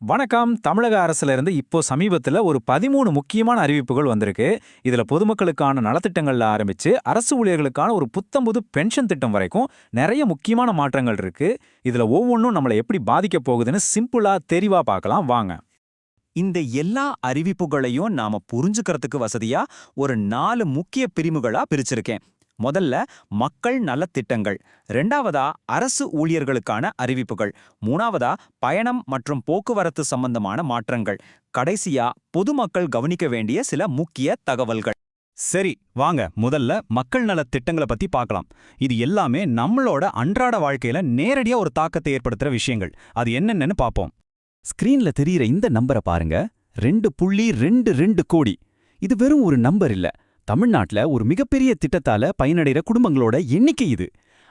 வணக்கம். தமிழக அரசுல இருந்து இப்போ சமீபத்துல ஒரு 13 முக்கியமான அறிவிப்புகள் வந்திருக்கு. இதுல பொதுமக்களுக்கான நலத்திட்டங்கள்ல ஆரம்பிச்சு, அரசு ஊழியர்களுக்கான ஒரு புத்தம்புது பென்ஷன் திட்டம் வரைக்கும் நெறைய முக்கியமான மாற்றங்கள் இருக்கு. இதுல ஒவ்வொன்னும் நம்மள எப்படி பாதிக்கப் போகுதுன்னு சிம்பிளா, தெளிவா பார்க்கலாம் வாங்க. இந்த எல்லா அறிவிப்புகளையும் நாம புரிஞ்சுக்கிறதுக்கு வசதியா ஒரு 4 முக்கிய பிரிவுகளா பிரிச்சிருக்கேன். முதல்ல மக்கள் நலத்திட்டங்கள், ரெண்டாவதா அரசு ஊழியர்களுக்கான அறிவிப்புகள், மூணாவதா பயணம் மற்றும் போக்குவரத்து சம்பந்தமான மாற்றங்கள், கடைசியா பொதுமக்கள் கவனிக்க வேண்டிய சில முக்கிய தகவல்கள். சரி, வாங்க முதல்ல மக்கள் நலத் திட்டங்களை பத்தி பார்க்கலாம். இது எல்லாமே நம்மளோட அன்றாட வாழ்க்கையில நேரடியா ஒரு தாக்கத்தை ஏற்படுத்துற விஷயங்கள். அது என்னென்னு பார்ப்போம். ஸ்கிரீன்ல தெரியிற இந்த நம்பரை பாருங்க. 2.22 கோடி. இது வெறும் ஒரு நம்பர் இல்ல. தமிழ்நாட்டுல ஒரு மிகப்பெரிய திட்டத்தால பயனடைற குடும்பங்களோட எண்ணிக்கை இது.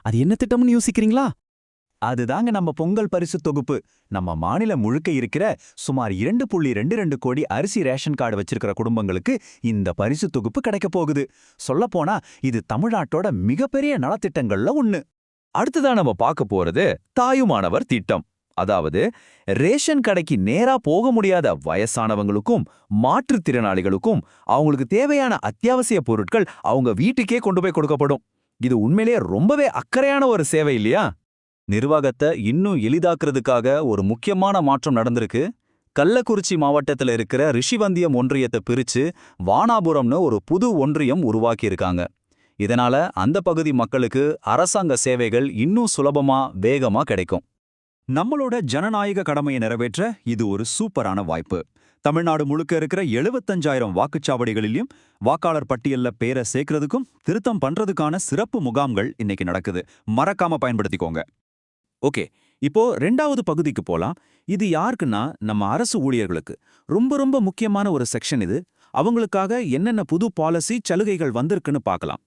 அது என்ன திட்டம்னு யோசிக்கிறீங்களா? அதுதாங்க நம்ம பொங்கல் பரிசு தொகுப்பு. நம்ம மாநிலம் முழுக்க இருக்கிற சுமார் 2.22 கோடி அரிசி ரேஷன் கார்டு வச்சிருக்கிற குடும்பங்களுக்கு இந்த பரிசு தொகுப்பு கிடைக்க போகுது. சொல்லப்போனா இது தமிழ்நாட்டோட மிகப்பெரிய நலத்திட்டங்கள்ல ஒண்ணு. அடுத்ததா நம்ம பார்க்க போறது தாயுமானவர் திட்டம். அதாவது ரேஷன் கடைக்கு நேரா போக முடியாத வயசானவங்களுக்கும் மாற்றுத்திறனாளிகளுக்கும் அவங்களுக்கு தேவையான அத்தியாவசிய பொருட்கள் அவங்க வீட்டுக்கே கொண்டு போய் கொடுக்கப்படும். இது உண்மையிலேயே ரொம்பவே அக்கறையான ஒரு சேவை இல்லையா? நிர்வாகத்தை இன்னும் எளிதாக்குறதுக்காக ஒரு முக்கியமான மாற்றம் நடந்திருக்கு. கள்ளக்குறிச்சி மாவட்டத்தில் இருக்கிற ரிஷிவந்தியம் ஒன்றியத்தை பிரிச்சு வானாபுரம்னு ஒரு புது ஒன்றியம் உருவாக்கியிருக்காங்க. இதனால அந்த பகுதி மக்களுக்கு அரசாங்க சேவைகள் இன்னும் சுலபமா வேகமா கிடைக்கும். நம்மளோட ஜனநாயக கடமையை நிறைவேற்ற இது ஒரு சூப்பரான வாய்ப்பு. தமிழ்நாடு முழுக்க இருக்கிற 75,000 வாக்குச்சாவடிகளிலும் வாக்காளர் பட்டியல்ல பேரை சேர்க்கறதுக்கும் திருத்தம் பண்றதுக்கான சிறப்பு முகாம்கள் இன்னைக்கு நடக்குது. மறக்காம பயன்படுத்திக்கோங்க. ஓகே, இப்போ 2வது பகுதிக்கு போலாம். இது யாருக்குன்னா நம்ம அரசு ஊழியர்களுக்கு ரொம்ப ரொம்ப முக்கியமான ஒரு செக்ஷன் இது. அவங்களுக்காக என்னென்ன புது பாலிசி சலுகைகள் வந்திருக்குன்னு பார்க்கலாம்.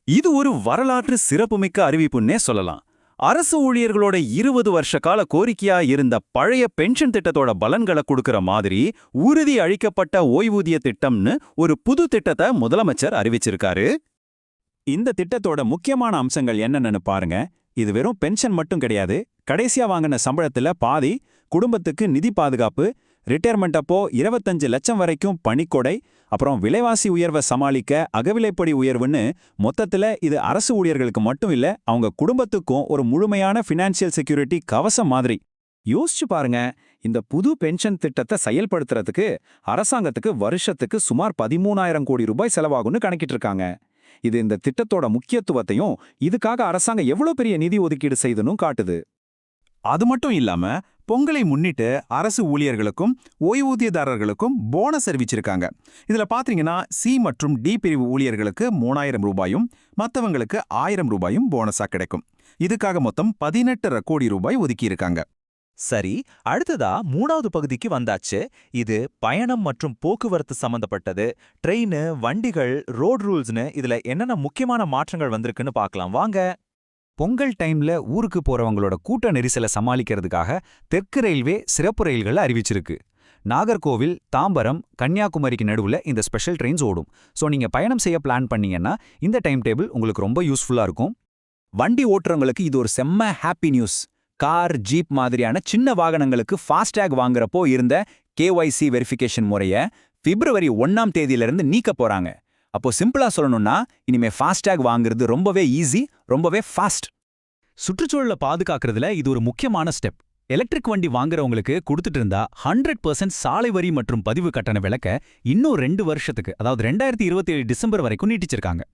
இது ஒரு வரலாற்று சிறப்புமிக்க அறிவிப்புன்னே சொல்லலாம். அரசு ஊழியர்களோட 20 வருஷ கால கோரிக்கையா இருந்த பழைய பென்ஷன் திட்டத்தோட பலன்களை கொடுக்கிற மாதிரி உறுதி அளிக்கப்பட்ட ஓய்வூதிய திட்டம்னு ஒரு புது திட்டத்தை முதலமைச்சர் அறிவிச்சிருக்காரு. இந்த திட்டத்தோட முக்கியமான அம்சங்கள் என்னென்னு பாருங்க. இது வெறும் பென்ஷன் மட்டும் கிடையாது. கடைசியா வாங்கின சம்பளத்துல பாதி, குடும்பத்துக்கு நிதி பாதுகாப்பு, ரிட்டையர்மெண்ட் அப்போ 25 லட்சம் வரைக்கும் பணிக்கொடை, அப்புறம் விலைவாசி உயர்வை சமாளிக்க அகவிலைப்படி உயர்வுன்னு மொத்தத்துல இது அரசு ஊழியர்களுக்கு மட்டும் இல்ல, அவங்க குடும்பத்துக்கும் ஒரு முழுமையான ஃபினான்ஷியல் செக்யூரிட்டி கவசம் மாதிரி. யோசிச்சு பாருங்க, இந்த புது பென்ஷன் திட்டத்தை செயல்படுத்துறதுக்கு அரசாங்கத்துக்கு வருஷத்துக்கு சுமார் 13,000 கோடி ரூபாய் செலவாகும்னு கணக்கிட்டு இருக்காங்க. இது இந்த திட்டத்தோட முக்கியத்துவத்தையும் இதுக்காக அரசாங்கம் எவ்வளவு பெரிய நிதி ஒதுக்கீடு செய்துன்னு காட்டுது. அது மட்டும் இல்லாம பொங்கலை முன்னிட்டு அரசு ஊழியர்களுக்கும் ஓய்வூதியதாரர்களுக்கும் போனஸ் அறிவிச்சிருக்காங்க. இதுல பாத்தீங்கன்னா சி மற்றும் டி பிரிவு ஊழியர்களுக்கு 3,000 ரூபாயும் மற்றவங்களுக்கு 1,000 ரூபாயும் போனஸா கிடைக்கும். இதுக்காக மொத்தம் 18,5 கோடி ரூபாய் ஒதுக்கியிருக்காங்க. சரி, அடுத்ததா 3வது பகுதிக்கு வந்தாச்சு. இது பயணம் மற்றும் போக்குவரத்து சம்பந்தப்பட்டது. ட்ரெயின், வண்டிகள், ரோட் ரூல்ஸ்னு இதுல என்னென்ன முக்கியமான மாற்றங்கள் வந்திருக்குன்னு பார்க்கலாம் வாங்க. பொங்கல் டைம்ல ஊருக்கு போறவங்களோட கூட்ட நெரிசலை சமாளிக்கிறதுக்காக தெற்கு ரயில்வே சிறப்பு ரயில்களை அறிவிச்சிருக்கு. நாகர்கோவில், தாம்பரம், கன்னியாகுமரிக்கு நடுவுல இந்த ஸ்பெஷல் ட்ரெயின்ஸ் ஓடும். ஸோ நீங்க பயணம் செய்ய பிளான் பண்ணீங்கன்னா இந்த டைம் டேபிள் உங்களுக்கு ரொம்ப யூஸ்ஃபுல்லா இருக்கும். வண்டி ஓட்டுறவங்களுக்கு இது ஒரு செம்ம ஹாப்பி நியூஸ். கார், ஜீப் மாதிரியான சின்ன வாகனங்களுக்கு ஃபாஸ்டேக் வாங்குறப்போ இருந்த KYC வெரிஃபிகேஷன் முறையை பிப்ரவரி 1ஆம் தேதியிலிருந்து நீக்க போறாங்க. அப்போ சிம்பிளா சொல்லணும்னா இனிமே ஃபாஸ்டேக் வாங்குறது ரொம்பவே ஈஸி, ரொம்பவே ஃபாஸ்ட். சுற்றுச்சூழலை பாதுகாக்கிறதுல இது ஒரு முக்கியமான ஸ்டெப். எலக்ட்ரிக் வண்டி வாங்குறவங்களுக்கு கொடுத்துட்டு இருந்தா 100% சாலை வரி மற்றும் பதிவு கட்டண விலக்க இன்னும் 2 வருஷத்துக்கு, அதாவது 2027 டிசம்பர் வரைக்கும் நீட்டிச்சிருக்காங்க.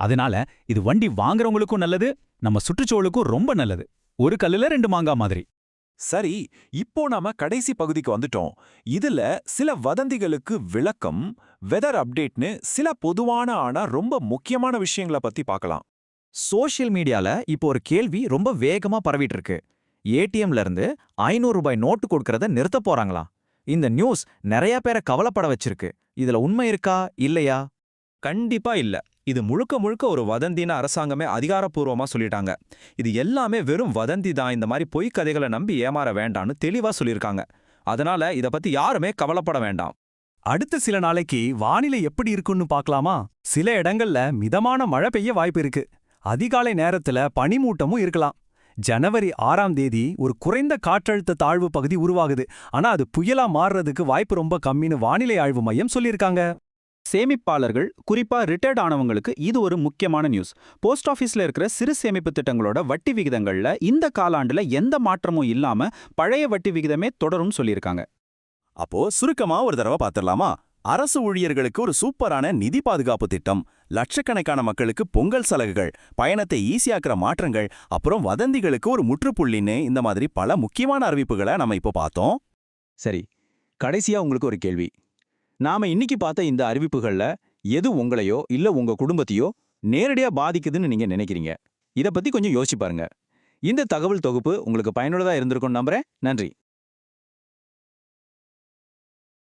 அதனால இது வண்டி வாங்குறவங்களுக்கும் நல்லது, நம்ம சுற்றுச்சூழலுக்கும் ரொம்ப நல்லது. ஒரு கல்லுல 2 மாங்காய் மாதிரி. சரி, இப்போ நாம கடைசி பகுதிக்கு வந்துட்டோம். இதுல சில வதந்திகளுக்கு விளக்கம், வெதர் அப்டேட்னு சில பொதுவான ஆனா ரொம்ப முக்கியமான விஷயங்களை பத்தி பார்க்கலாம். சோஷியல் மீடியால இப்போ ஒரு கேள்வி ரொம்ப வேகமா பரவிட்டு இருக்கு. ஏடிஎம்ல இருந்து 500 ரூபாய் நோட்டு கொடுக்கறத நிறுத்த போறாங்களா? இந்த நியூஸ் நிறைய பேரை கவலைப்பட வச்சிருக்கு. இதுல உண்மை இருக்கா இல்லையா? கண்டிப்பா இல்ல. இது முழுக்க முழுக்க ஒரு வதந்தின்னு அரசாங்கமே அதிகாரப்பூர்வமா சொல்லிட்டாங்க. இது எல்லாமே வெறும் வதந்தி தான். இந்த மாதிரி பொய் கதைகளை நம்பி ஏமாற வேண்டாம்னு தெளிவா சொல்லியிருக்காங்க. அதனால இத பத்தி யாருமே கவலைப்பட வேண்டாம். அடுத்த சில நாளைக்கு வானிலை எப்படி இருக்குன்னு பார்க்கலாமா? சில இடங்கள்ல மிதமான மழை பெய்ய வாய்ப்பு இருக்கு. அதிகாலை நேரத்துல பனிமூட்டமும் இருக்கலாம். ஜனவரி 6ஆம் தேதி ஒரு குறைந்த காற்றழுத்த தாழ்வு பகுதி உருவாகுது. ஆனா அது புயலா மாறுறதுக்கு வாய்ப்பு ரொம்ப கம்மின்னு வானிலை ஆய்வு மையம் சொல்லியிருக்காங்க. சேமிப்பாளர்கள், குறிப்பா ரிட்டையர்ட் ஆனவங்களுக்கு இது ஒரு முக்கியமான நியூஸ். போஸ்ட் ஆஃபீஸ்ல இருக்கிற சிறு சேமிப்பு திட்டங்களோட வட்டி விகிதங்கள்ல இந்த காலாண்டுல எந்த மாற்றமும் இல்லாம பழைய வட்டி விகிதமே தொடரும் சொல்லியிருக்காங்க. அப்போ சுருக்கமா ஒரு தடவை பார்த்திடலாமா? அரசு ஊழியர்களுக்கு ஒரு சூப்பரான நிதி பாதுகாப்பு திட்டம், லட்சக்கணக்கான மக்களுக்கு பொங்கல் சலுகைகள், பயணத்தை ஈஸியாக்குற மாற்றங்கள், அப்புறம் வதந்திகளுக்கு ஒரு முற்றுப்புள்ளின்னு இந்த மாதிரி பல முக்கியமான அறிவிப்புகளை நம்ம இப்போ பார்த்தோம். சரி, கடைசியா உங்களுக்கு ஒரு கேள்வி. நாம இன்னைக்கு பார்த்த இந்த அறிவிப்புகள்ல எது உங்களையோ இல்ல உங்க குடும்பத்தையோ நேரடியா பாதிக்குதுன்னு நீங்க நினைக்கிறீங்க? இத பத்தி கொஞ்சம் யோசிச்சு பாருங்க. இந்த தகவல் தொகுப்பு உங்களுக்கு பயனுள்ளதா இருந்திருக்கும்னு நம்புறேன். நன்றி.